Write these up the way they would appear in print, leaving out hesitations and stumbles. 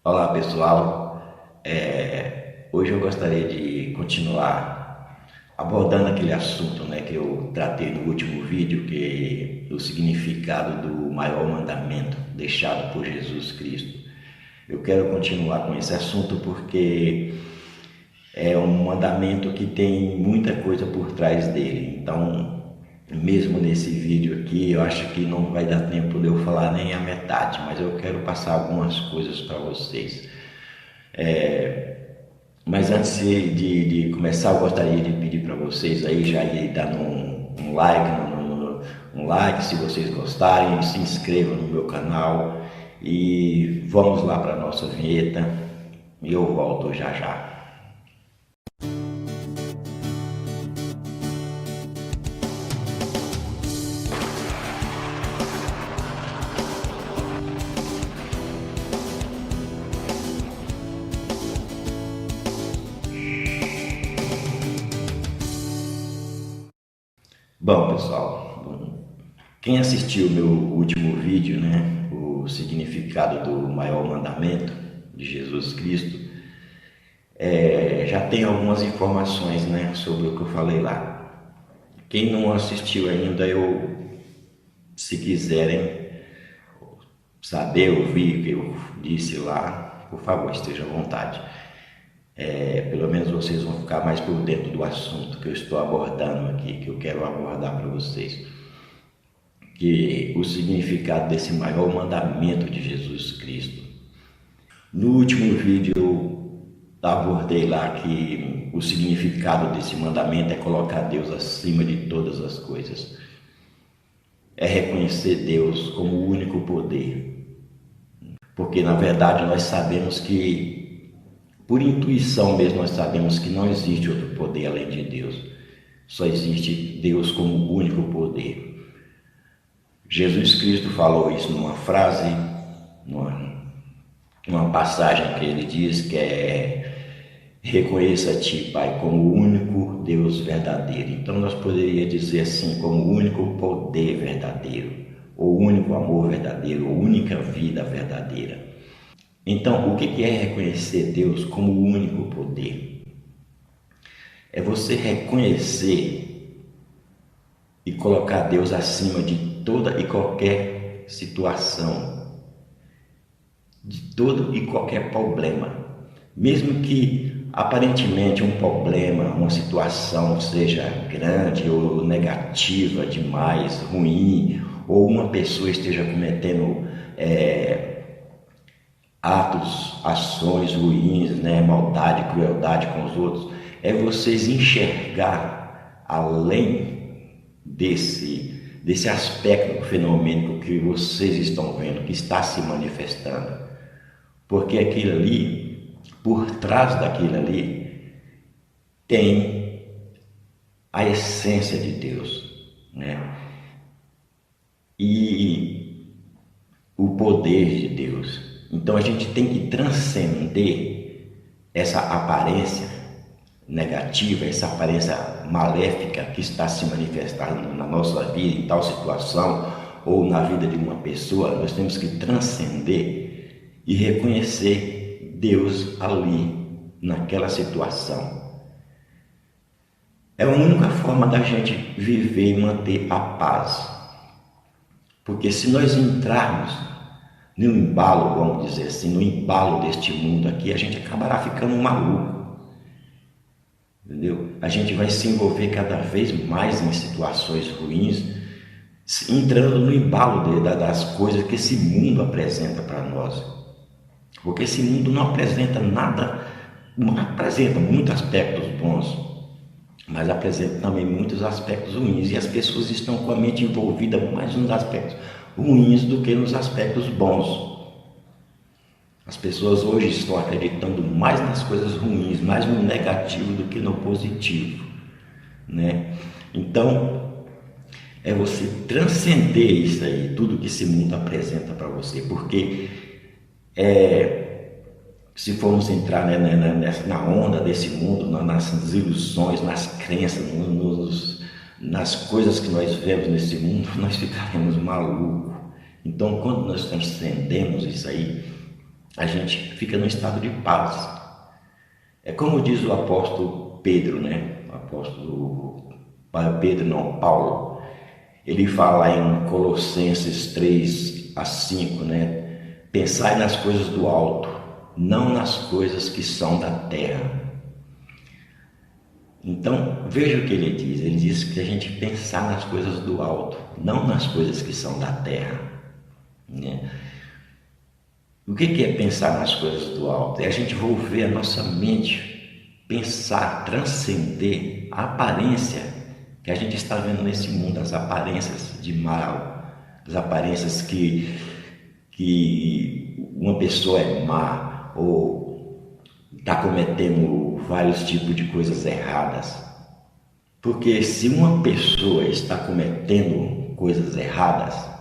Olá pessoal, hoje eu gostaria de continuar abordando aquele assunto, né, que eu tratei no último vídeo, que é o significado do maior mandamento deixado por Jesus Cristo. Eu quero continuar com esse assunto porque é um mandamento que tem muita coisa por trás dele. Então, mesmo nesse vídeo aqui, eu acho que não vai dar tempo de eu falar nem a metade, mas eu quero passar algumas coisas para vocês. Mas antes de começar, eu gostaria de pedir para vocês aí já ir dando um like, um like se vocês gostarem, se inscrevam no meu canal e vamos lá para a nossa vinheta e eu volto já já. Bom, pessoal, quem assistiu o meu último vídeo, né, o significado do maior mandamento de Jesus Cristo, já tem algumas informações, né, sobre o que eu falei lá. Quem não assistiu ainda, se quiserem saber, ouvir o que eu disse lá, por favor, esteja à vontade. Pelo menos vocês vão ficar mais por dentro do assunto que eu estou abordando aqui, que eu quero abordar para vocês. Que o significado desse maior mandamento de Jesus Cristo. No último vídeo eu abordei lá que o significado desse mandamento é colocar Deus acima de todas as coisas. É reconhecer Deus como o único poder. Porque na verdade nós sabemos que, por intuição mesmo, nós sabemos que não existe outro poder além de Deus. Só existe Deus como o único poder. Jesus Cristo falou isso numa frase, numa passagem que ele diz que é: reconheça a ti, Pai, como o único Deus verdadeiro. Então nós poderíamos dizer assim, como o único poder verdadeiro, ou único amor verdadeiro, ou única vida verdadeira. Então, o que é reconhecer Deus como o único poder? É você reconhecer e colocar Deus acima de toda e qualquer situação, de todo e qualquer problema. Mesmo que aparentemente um problema, uma situação seja grande ou negativa demais, ruim, ou uma pessoa esteja cometendo atos, ações ruins, né, maldade, crueldade com os outros, é vocês enxergar além desse aspecto fenomênico que vocês estão vendo, que está se manifestando. Porque aquilo ali, por trás daquilo ali, tem a essência de Deus, né? E o poder de Deus. Então a gente tem que transcender essa aparência negativa, essa aparência maléfica que está se manifestando na nossa vida, em tal situação, ou na vida de uma pessoa. Nós temos que transcender e reconhecer Deus ali, naquela situação. É a única forma da gente viver e manter a paz. Porque se nós entrarmos no embalo, vamos dizer assim, no embalo deste mundo aqui, a gente acabará ficando maluco. Entendeu? A gente vai se envolver cada vez mais em situações ruins, entrando no embalo das coisas que esse mundo apresenta para nós. Porque esse mundo não apresenta nada, não apresenta muitos aspectos bons, mas apresenta também muitos aspectos ruins, e as pessoas estão com a mente envolvida mais nos aspectos ruins do que nos aspectos bons. As pessoas hoje estão acreditando mais nas coisas ruins, mais no negativo do que no positivo, né? Então, é você transcender isso aí, tudo que esse mundo apresenta para você, porque se formos entrar, né, na onda desse mundo, nas ilusões, nas crenças, nas coisas que nós vemos nesse mundo, nós ficaremos malucos. Então, quando nós transcendemos isso aí, a gente fica num estado de paz. É como diz o apóstolo Pedro, né? O apóstolo Pedro, não, Paulo. Ele fala em Colossenses 3:5, né? Pensai nas coisas do alto, não nas coisas que são da terra. Então, veja o que ele diz. Ele diz que a gente pensar nas coisas do alto, não nas coisas que são da terra, né? O que é pensar nas coisas do alto? É a gente volver a nossa mente, pensar, transcender a aparência que a gente está vendo nesse mundo, as aparências de mal, as aparências que uma pessoa é má ou está cometendo vários tipos de coisas erradas. Porque se uma pessoa está cometendo coisas erradas,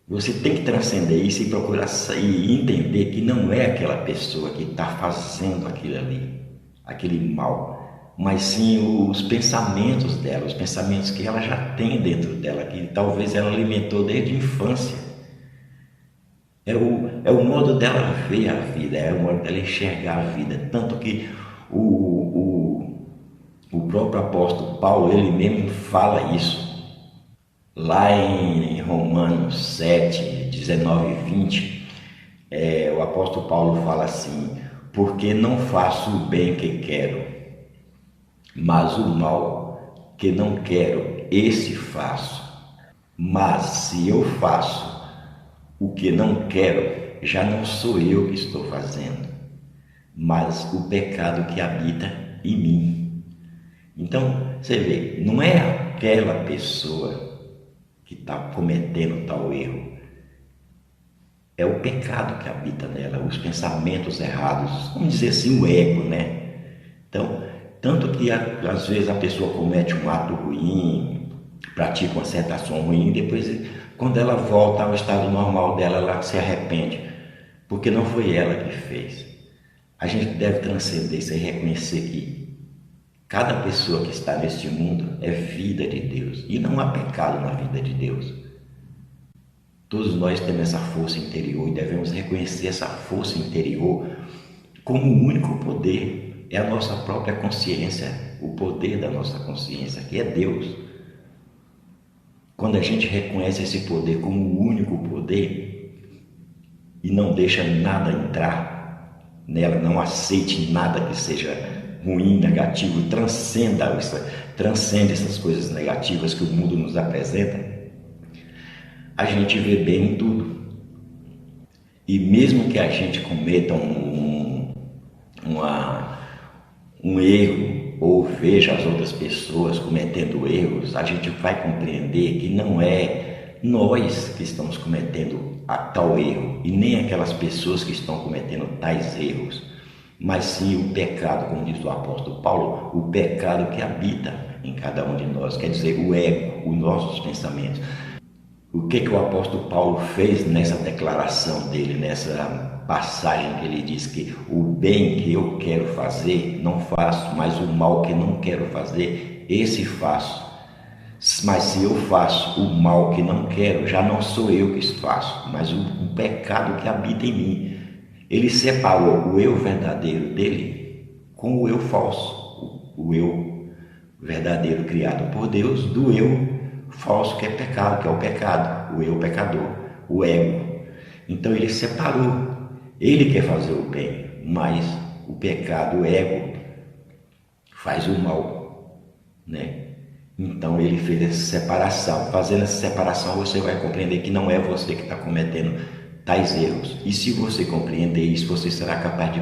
você tem que transcender isso e procurar sair e entender que não é aquela pessoa que está fazendo aquilo ali, aquele mal, mas sim os pensamentos dela, os pensamentos que ela já tem dentro dela, que talvez ela alimentou desde a infância. É o modo dela ver a vida, é o modo dela enxergar a vida. Tanto que o próprio apóstolo Paulo, ele mesmo fala isso. Lá em Romanos 7, 19 e 20, o apóstolo Paulo fala assim: porque não faço o bem que quero, mas o mal que não quero, esse faço. Mas se eu faço o que não quero, já não sou eu que estou fazendo, mas o pecado que habita em mim. Então, você vê, não é aquela pessoa que está cometendo tal erro, é o pecado que habita nela, os pensamentos errados, vamos dizer assim, o ego, né? Então, tanto que às vezes a pessoa comete um ato ruim, pratica uma certa ação ruim, depois, quando ela volta ao estado normal dela, ela se arrepende, porque não foi ela que fez. A gente deve transcender isso e reconhecer que cada pessoa que está neste mundo é vida de Deus e não há pecado na vida de Deus. Todos nós temos essa força interior e devemos reconhecer essa força interior como o único poder. É a nossa própria consciência, o poder da nossa consciência, que é Deus. Quando a gente reconhece esse poder como o único poder e não deixa nada entrar nela, não aceite nada que seja ruim, negativo, transcende essas coisas negativas que o mundo nos apresenta, a gente vê bem em tudo. E mesmo que a gente cometa um erro ou veja as outras pessoas cometendo erros, a gente vai compreender que não é nós que estamos cometendo tal erro e nem aquelas pessoas que estão cometendo tais erros, mas sim o pecado, como diz o apóstolo Paulo, o pecado que habita em cada um de nós, quer dizer, o ego, os nossos pensamentos. O que o apóstolo Paulo fez nessa declaração dele, nessa passagem que ele diz que o bem que eu quero fazer, não faço, mas o mal que não quero fazer, esse faço. Mas se eu faço o mal que não quero, já não sou eu que faço, mas o pecado que habita em mim. Ele separou o eu verdadeiro dele com o eu falso, o eu verdadeiro criado por Deus do eu falso que é pecado, que é o pecado, o eu pecador, o ego. Então ele separou. Ele quer fazer o bem, mas o pecado, o ego, faz o mal, né? Então ele fez essa separação. Fazendo essa separação, você vai compreender que não é você que está cometendo tais erros. E se você compreender isso, você será capaz de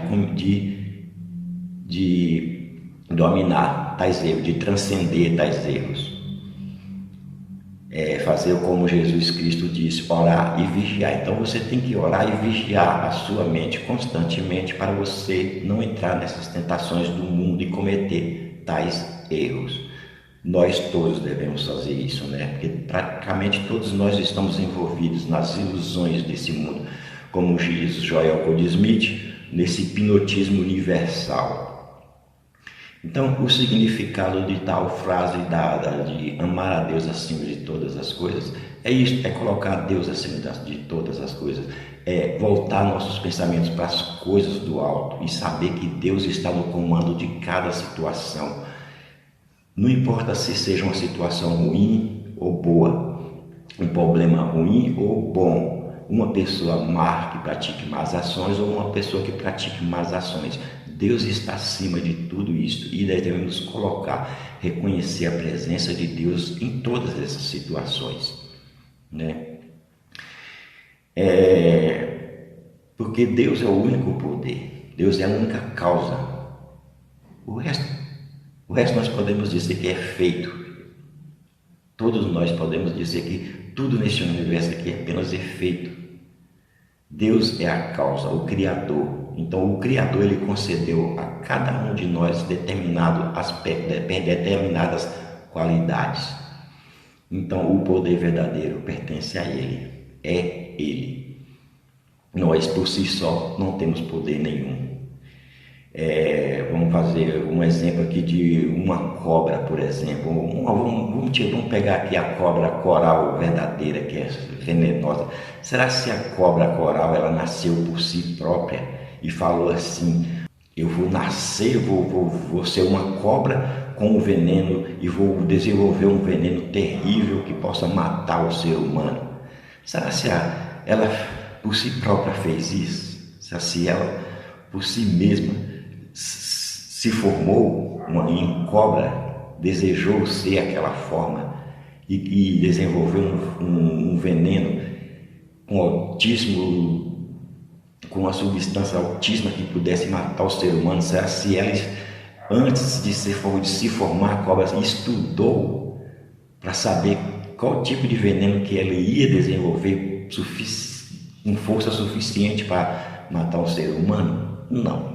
dominar tais erros, de transcender tais erros. Fazer como Jesus Cristo disse, orar e vigiar. Então você tem que orar e vigiar a sua mente constantemente para você não entrar nessas tentações do mundo e cometer tais erros. Nós todos devemos fazer isso, né? Porque praticamente todos nós estamos envolvidos nas ilusões desse mundo, como diz Joel Goldsmith, nesse hipnotismo universal. Então, o significado de tal frase dada de amar a Deus acima de todas as coisas é isso, é colocar Deus acima de todas as coisas, é voltar nossos pensamentos para as coisas do alto e saber que Deus está no comando de cada situação. Não importa se seja uma situação ruim ou boa, um problema ruim ou bom, uma pessoa má que pratique más ações ou uma pessoa que pratique más ações. Deus está acima de tudo isso e devemos colocar, reconhecer a presença de Deus em todas essas situações, né? Porque Deus é o único poder, Deus é a única causa. O resto nós podemos dizer que é feito. Todos nós podemos dizer que tudo neste universo aqui é apenas efeito. Deus é a causa, o Criador. Então o Criador ele concedeu a cada um de nós determinado aspecto, determinadas qualidades. Então o poder verdadeiro pertence a Ele, é Ele. Nós por si só não temos poder nenhum. Vamos fazer um exemplo aqui de uma cobra, por exemplo. Vamos pegar aqui a cobra coral verdadeira, que é venenosa. Será que se a cobra coral ela nasceu por si própria e falou assim: eu vou nascer, vou ser uma cobra com um veneno e vou desenvolver um veneno terrível que possa matar o ser humano? Será se ela por si própria fez isso? Se ela por si mesma se formou em cobra, desejou ser aquela forma e desenvolveu um veneno com uma substância altíssima que pudesse matar o ser humano? Será se ela, antes de se formar a cobra, estudou para saber qual tipo de veneno que ela ia desenvolver com força suficiente para matar o ser humano? Não.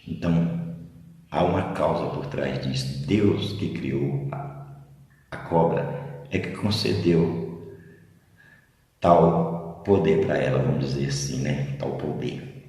Então, há uma causa por trás disso. Deus que criou a cobra é que concedeu tal poder para ela, vamos dizer assim, né? Tal poder.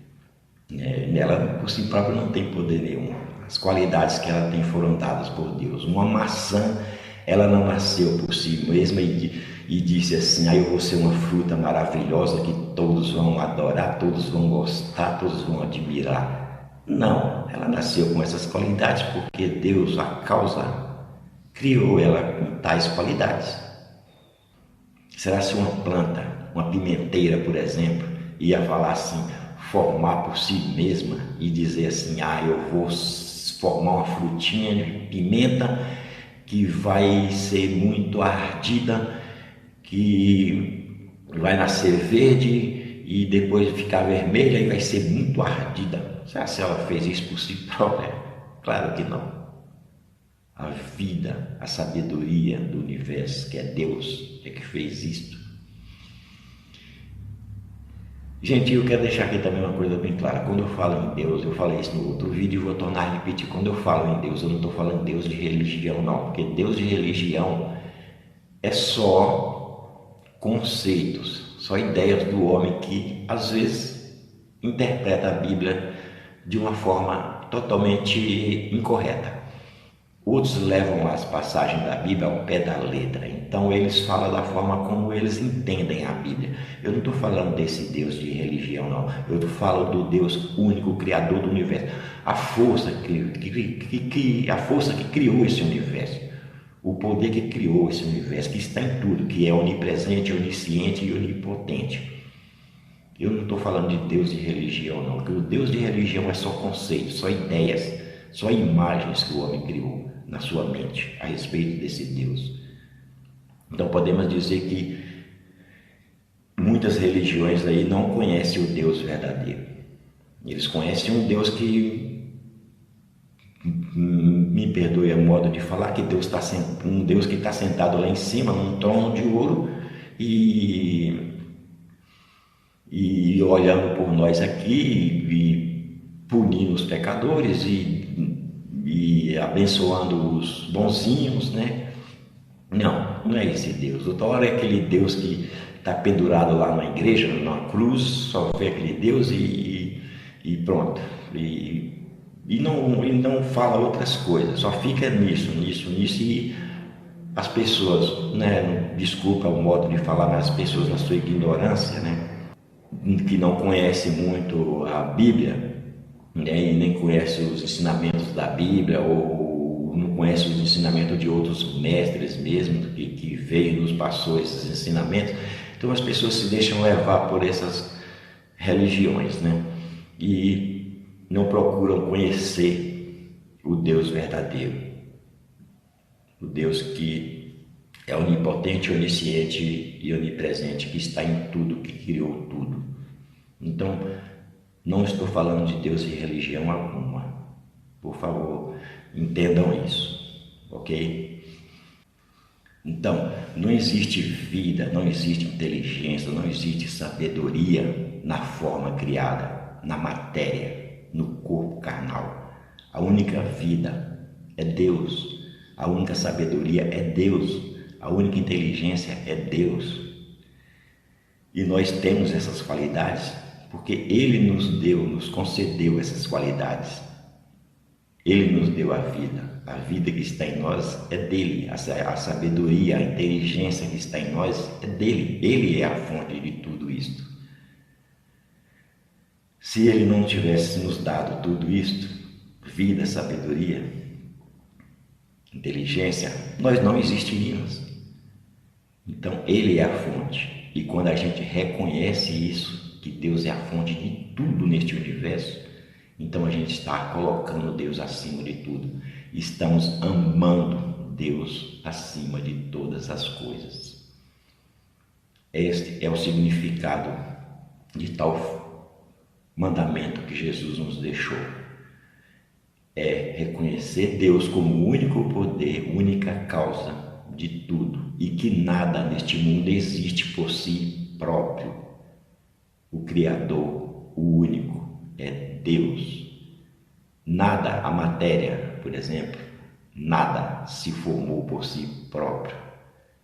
Ela, por si própria, não tem poder nenhum. As qualidades que ela tem foram dadas por Deus. Uma maçã, ela não nasceu por si mesma e disse assim: eu vou ser uma fruta maravilhosa que todos vão adorar, todos vão gostar, todos vão admirar. Não, ela nasceu com essas qualidades porque Deus, a causa, criou ela com tais qualidades. Será se uma planta, uma pimenteira, por exemplo, ia falar assim, formar por si mesma e dizer assim: eu vou formar uma frutinha de pimenta que vai ser muito ardida, que vai nascer verde e depois ficar vermelha e vai ser muito ardida? Será se ela fez isso por si própria? Claro que não. A vida, a sabedoria do universo, que é Deus, é que fez isto. Gente, eu quero deixar aqui também uma coisa bem clara. Quando eu falo em Deus, eu falei isso no outro vídeo e vou tornar a repetir. Quando eu falo em Deus, eu não estou falando Deus de religião, não. Porque Deus de religião é só conceitos, só ideias do homem que, às vezes, interpreta a Bíblia de uma forma totalmente incorreta. Outros levam as passagens da Bíblia ao pé da letra, então eles falam da forma como eles entendem a Bíblia. Eu não estou falando desse Deus de religião, não. Eu falo do Deus único, criador do universo. A força a força que criou esse universo, o poder que criou esse universo, que está em tudo, que é onipresente, onisciente e onipotente. Eu não estou falando de Deus de religião, não, porque o Deus de religião é só conceito, só ideias, só imagens que o homem criou na sua mente a respeito desse Deus. Então podemos dizer que muitas religiões aí não conhecem o Deus verdadeiro. Eles conhecem um Deus que, me perdoe o modo de falar, que Deus um Deus que está sentado lá em cima num trono de ouro e olhando por nós aqui e punindo os pecadores e abençoando os bonzinhos, né? Não é esse Deus. Outra hora é aquele Deus que está pendurado lá na igreja, numa cruz, só vê aquele Deus e pronto. E e não fala outras coisas, só fica nisso, e as pessoas, né, desculpa o modo de falar, mas as pessoas na sua ignorância, né, que não conhecem muito a Bíblia, né, e nem conhecem os ensinamentos da Bíblia, ou não conhecem os ensinamentos de outros mestres mesmo, que veio e nos passou esses ensinamentos. Então as pessoas se deixam levar por essas religiões, né, e não procuram conhecer o Deus verdadeiro, o Deus que é onipotente, onisciente e onipresente, que está em tudo, que criou tudo. Então, não estou falando de Deus e religião alguma. Por favor, entendam isso, ok? Então, não existe vida, não existe inteligência, não existe sabedoria na forma criada, na matéria, no corpo carnal. A única vida é Deus. A única sabedoria é Deus, a única inteligência é Deus. E nós temos essas qualidades porque Ele nos concedeu essas qualidades. Ele nos deu a vida que está em nós é dele, a sabedoria, a inteligência que está em nós é dele, Ele é a fonte de tudo isto. Se Ele não tivesse nos dado tudo isto, vida, sabedoria, inteligência, nós não existiríamos. Então Ele é a fonte, e quando a gente reconhece isso, que Deus é a fonte de tudo neste universo, então a gente está colocando Deus acima de tudo, estamos amando Deus acima de todas as coisas. Este é o significado de tal mandamento que Jesus nos deixou. É reconhecer Deus como único poder, única causa de tudo, e que nada neste mundo existe por si próprio. O Criador, o único, é Deus. Nada, a matéria, por exemplo, nada se formou por si próprio.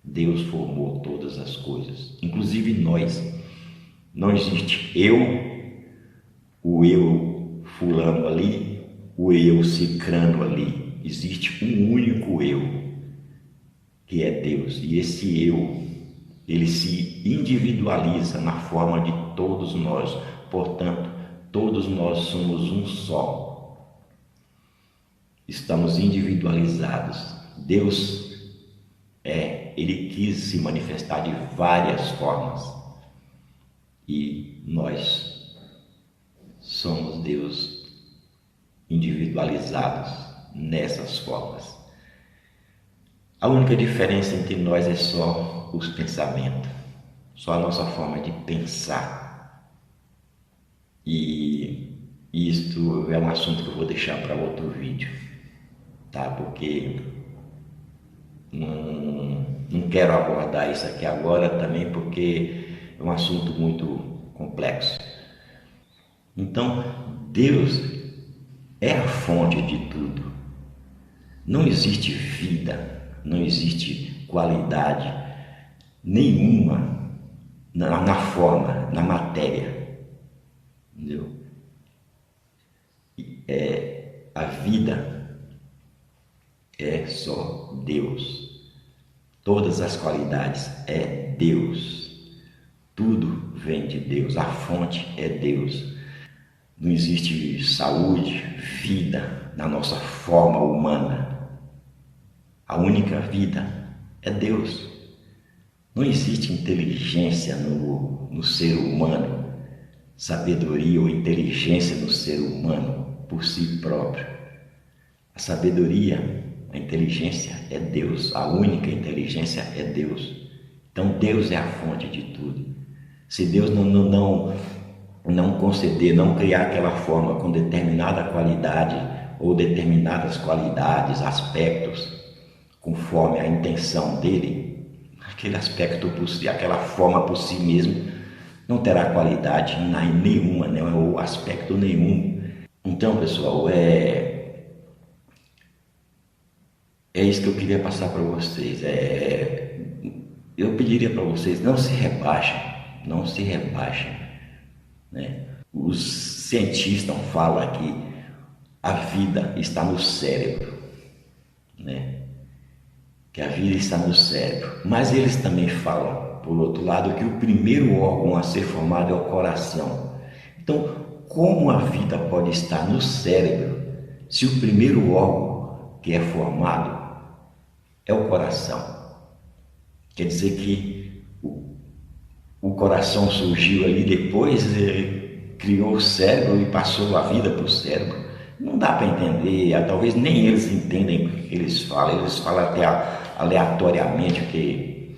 Deus formou todas as coisas, inclusive nós. Não existe o eu fulano ali, o eu cicrano ali. Existe um único eu, que é Deus. E esse eu, ele se individualiza na forma de todos nós. Portanto, todos nós somos um só. Estamos individualizados. Deus ele quis se manifestar de várias formas. E nós somos Deus individualizados nessas formas. A única diferença entre nós é só os pensamentos, só a nossa forma de pensar. E isto é um assunto que eu vou deixar para outro vídeo, tá? Porque não quero abordar isso aqui agora também, porque é um assunto muito complexo. Então, Deus é a fonte de tudo. Não existe vida, não existe qualidade nenhuma na forma, na matéria, entendeu? A vida é só Deus. Todas as qualidades é Deus. Tudo vem de Deus, a fonte é Deus. Não existe saúde, vida na nossa forma humana. A única vida é Deus. Não existe inteligência no ser humano, sabedoria ou inteligência no ser humano por si próprio. A sabedoria, a inteligência é Deus, a única inteligência é Deus. Então Deus é a fonte de tudo. Se Deus não conceder, não criar aquela forma com determinada qualidade ou determinadas qualidades, aspectos, conforme a intenção dele, aquele aspecto por si, aquela forma por si mesmo, não terá qualidade nenhuma, né, ou aspecto nenhum. Então, pessoal, é isso que eu queria passar para vocês. Eu pediria para vocês, não se rebaixem, né? Os cientistas falam que a vida está no cérebro, né? Que a vida está no cérebro. Mas eles também falam, por outro lado, que o primeiro órgão a ser formado é o coração. Então, como a vida pode estar no cérebro se o primeiro órgão que é formado é o coração? Quer dizer que o coração surgiu ali depois, criou o cérebro e passou a vida para o cérebro. Não dá para entender, talvez nem eles entendem o que eles falam até aleatoriamente o que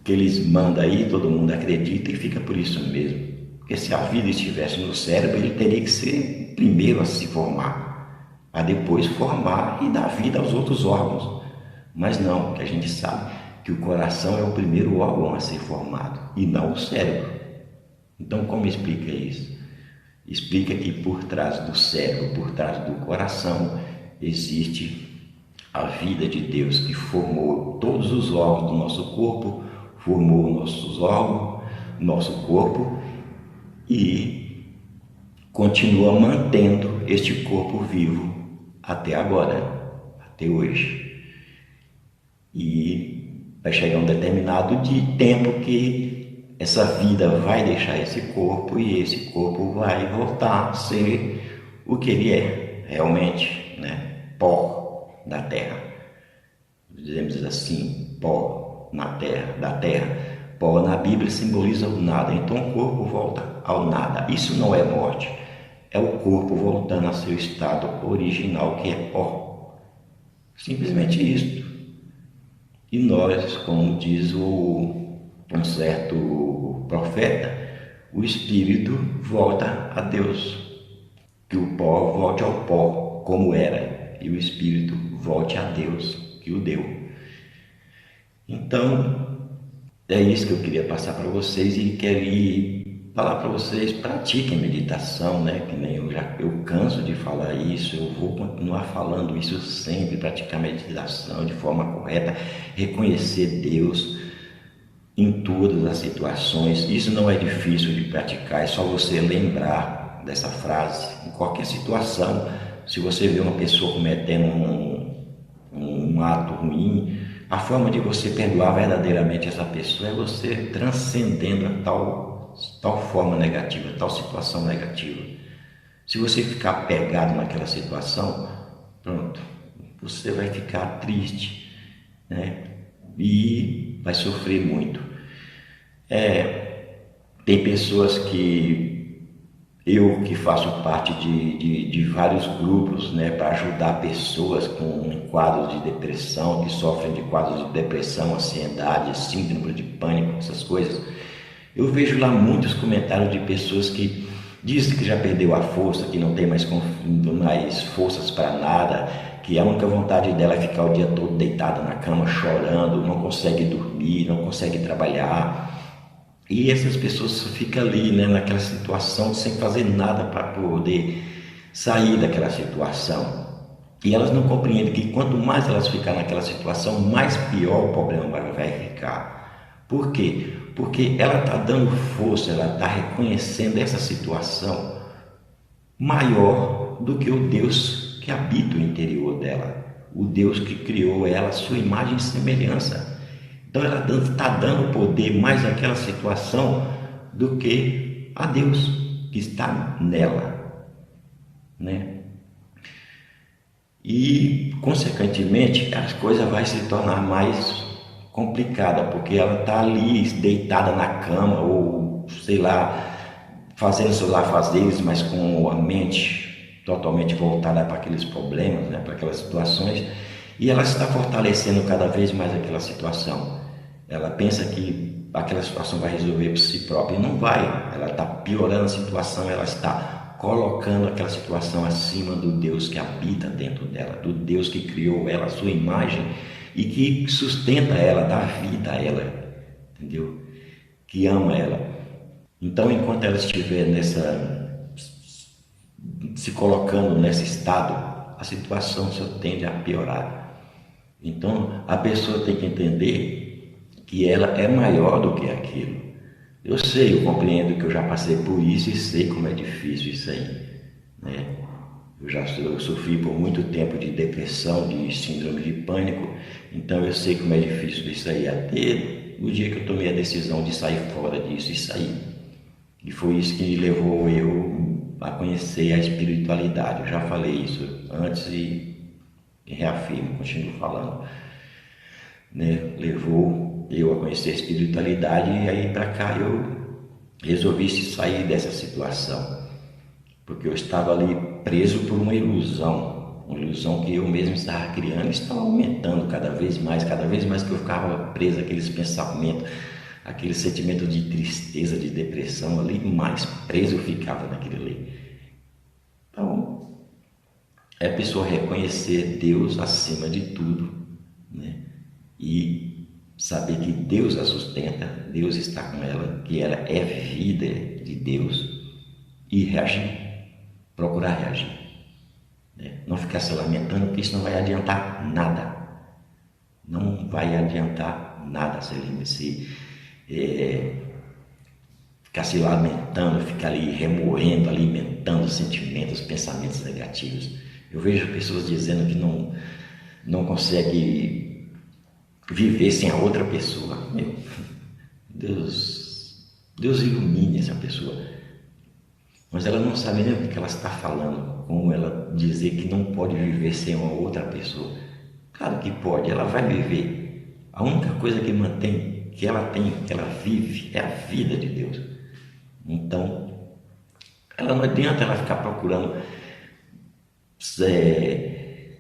eles mandam aí, todo mundo acredita e fica por isso mesmo. Porque se a vida estivesse no cérebro, ele teria que ser o primeiro a se formar, a depois formar e dar vida aos outros órgãos. Mas não, que a gente sabe que o coração é o primeiro órgão a ser formado e não o cérebro. Então, como explica isso? Explica que por trás do cérebro, por trás do coração, existe a vida de Deus que formou todos os órgãos do nosso corpo, formou nossos órgãos, nosso corpo e continua mantendo este corpo vivo até agora, até hoje. E vai chegar um determinado tempo que essa vida vai deixar esse corpo e esse corpo vai voltar a ser o que ele é realmente, né? Pó da terra. Dizemos assim, pó na terra, da terra. Pó na Bíblia simboliza o nada, então o corpo volta ao nada. Isso não é morte, é o corpo voltando a seu estado original, que é pó. Simplesmente isso. E nós, como diz um certo profeta, o espírito volta a Deus, que o pó volte ao pó como era e o espírito volte a Deus que o deu. Então, é isso que eu queria passar para vocês e queria falar para vocês, pratiquem meditação, né? Que nem eu canso de falar isso, eu vou continuar falando isso sempre, praticar meditação de forma correta, reconhecer Deus em todas as situações. Isso não é difícil de praticar, é só você lembrar dessa frase em qualquer situação. Se você vê uma pessoa cometendo um ato ruim, a forma de você perdoar verdadeiramente essa pessoa é você transcendendo a tal forma negativa, tal situação negativa. Se você ficar pegado naquela situação, pronto, você vai ficar triste, né? E vai sofrer muito. Tem pessoas eu que faço parte de vários grupos, né, para ajudar pessoas com quadros de depressão, que sofrem de quadros de depressão, ansiedade, síndrome de pânico, essas coisas. Eu vejo lá muitos comentários de pessoas que dizem que já perdeu a força, que não tem mais forças para nada, que a única vontade dela é ficar o dia todo deitada na cama chorando, não consegue dormir, não consegue trabalhar. E essas pessoas ficam ali, né, naquela situação sem fazer nada para poder sair daquela situação. E elas não compreendem que quanto mais elas ficarem naquela situação, mais pior o problema vai ficar. Por quê? Porque ela está dando força, ela está reconhecendo essa situação maior do que o Deus que habita o interior dela, o Deus que criou ela, a sua imagem e semelhança. Então ela está dando poder mais àquela situação do que a Deus que está nela, né? E consequentemente as coisas vão se tornar mais complicada, porque ela está ali deitada na cama ou sei lá, fazendo seus afazeres, mas com a mente totalmente voltada para aqueles problemas, né, para aquelas situações, e ela está fortalecendo cada vez mais aquela situação. Ela pensa que aquela situação vai resolver por si própria, e não vai. Ela está piorando a situação, ela está colocando aquela situação acima do Deus que habita dentro dela, do Deus que criou ela, a sua imagem, e que sustenta ela, dá vida a ela, entendeu? Que ama ela. Então, enquanto ela estiver se colocando nesse estado, a situação só tende a piorar. Então, a pessoa tem que entender que ela é maior do que aquilo. Eu sei, eu compreendo que eu já passei por isso e sei como é difícil isso aí, né? Eu sofri por muito tempo de depressão, de síndrome de pânico, então eu sei como é difícil isso aí, até o dia que eu tomei a decisão de sair fora disso e sair. E foi isso que levou eu a conhecer a espiritualidade. Eu já falei isso antes e reafirmo, continuo falando, né? Levou eu a conhecer a espiritualidade e aí para cá eu resolvi sair dessa situação, porque eu estava ali preso por uma ilusão que eu mesmo estava criando, e estava aumentando cada vez mais que eu ficava preso àqueles pensamentos, aquele sentimento de tristeza, de depressão ali, mais preso eu ficava naquilo ali. Então, é a pessoa reconhecer Deus acima de tudo, né? E saber que Deus a sustenta, Deus está com ela, que ela é vida de Deus, e reagir, procurar reagir, né? Não ficar se lamentando, porque isso não vai adiantar nada. Não vai adiantar nada ficar se lamentando, ficar ali remoendo, alimentando sentimentos, pensamentos negativos. Eu vejo pessoas dizendo que não consegue viver sem a outra pessoa. Meu, Deus ilumine essa pessoa. Mas ela não sabe nem o que ela está falando, como ela dizer que não pode viver sem uma outra pessoa. Claro que pode, ela vai viver. A única coisa que mantém, que ela vive, é a vida de Deus. Então, ela não adianta ela ficar procurando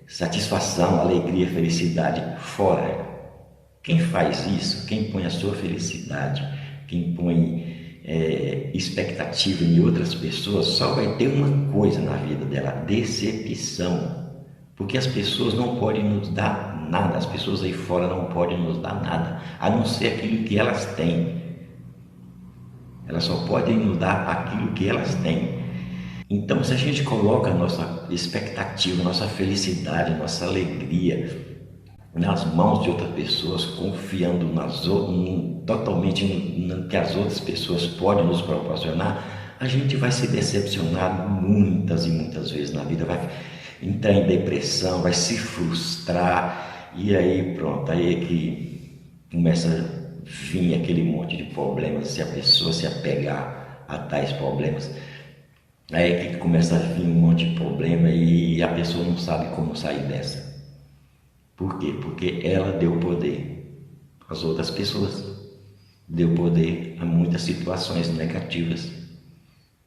satisfação, alegria, felicidade fora. Quem faz isso, quem põe a sua felicidade, quem põe expectativa em outras pessoas, só vai ter uma coisa na vida dela: decepção. Porque as pessoas não podem nos dar nada, as pessoas aí fora não podem nos dar nada, a não ser aquilo que elas têm. Elas só podem nos dar aquilo que elas têm. Então, se a gente coloca a nossa expectativa, nossa felicidade, nossa alegria nas mãos de outras pessoas, confiando totalmente no que as outras pessoas podem nos proporcionar, a gente vai se decepcionar muitas e muitas vezes na vida, vai entrar em depressão, vai se frustrar, e aí pronto, aí é que começa a vir aquele monte de problemas, se a pessoa se apegar a tais problemas. Aí é que começa a vir um monte de problema e a pessoa não sabe como sair dessa. Por quê? Porque ela deu poder às outras pessoas, deu poder a muitas situações negativas,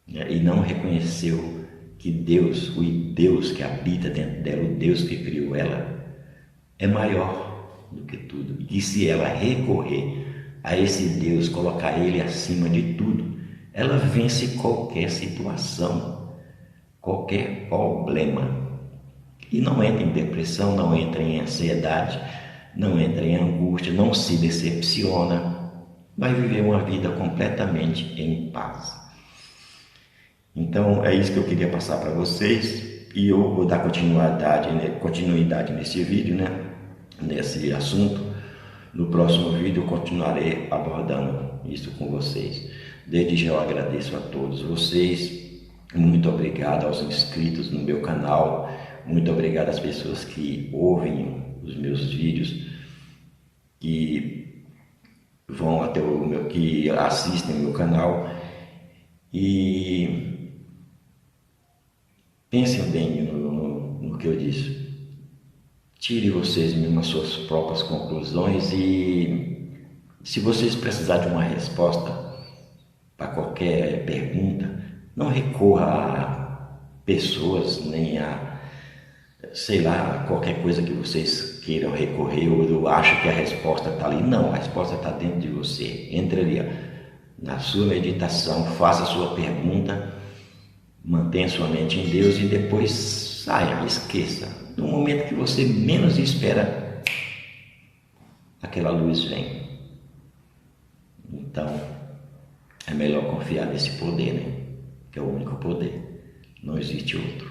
né? E não reconheceu que Deus, o Deus que habita dentro dela, o Deus que criou ela, é maior do que tudo. E que se ela recorrer a esse Deus, colocar Ele acima de tudo, ela vence qualquer situação, qualquer problema. E não entra em depressão, não entra em ansiedade, não entra em angústia, não se decepciona, vai viver uma vida completamente em paz. Então é isso que eu queria passar para vocês, e eu vou dar continuidade nesse vídeo, né? Nesse assunto. No próximo vídeo eu continuarei abordando isso com vocês. Desde já eu agradeço a todos vocês, muito obrigado aos inscritos no meu canal, muito obrigado às pessoas que ouvem os meus vídeos, que vão até que assistem o meu canal, e pensem bem no que eu disse. Tire vocês mesmo as suas próprias conclusões, e se vocês precisarem de uma resposta para qualquer pergunta, não recorra a pessoas, nem a, sei lá, qualquer coisa que vocês queiram recorrer, ou eu acho que a resposta está ali. Não, a resposta está dentro de você. Entre ali, ó, na sua meditação, faça a sua pergunta, mantenha sua mente em Deus e depois saia, esqueça. No momento que você menos espera, aquela luz vem. Então, é melhor confiar nesse poder, né? Que é o único poder, não existe outro.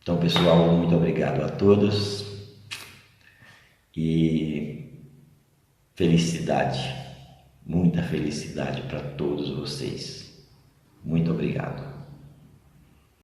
Então, pessoal, muito obrigado a todos e felicidade, muita felicidade para todos vocês. Muito obrigado.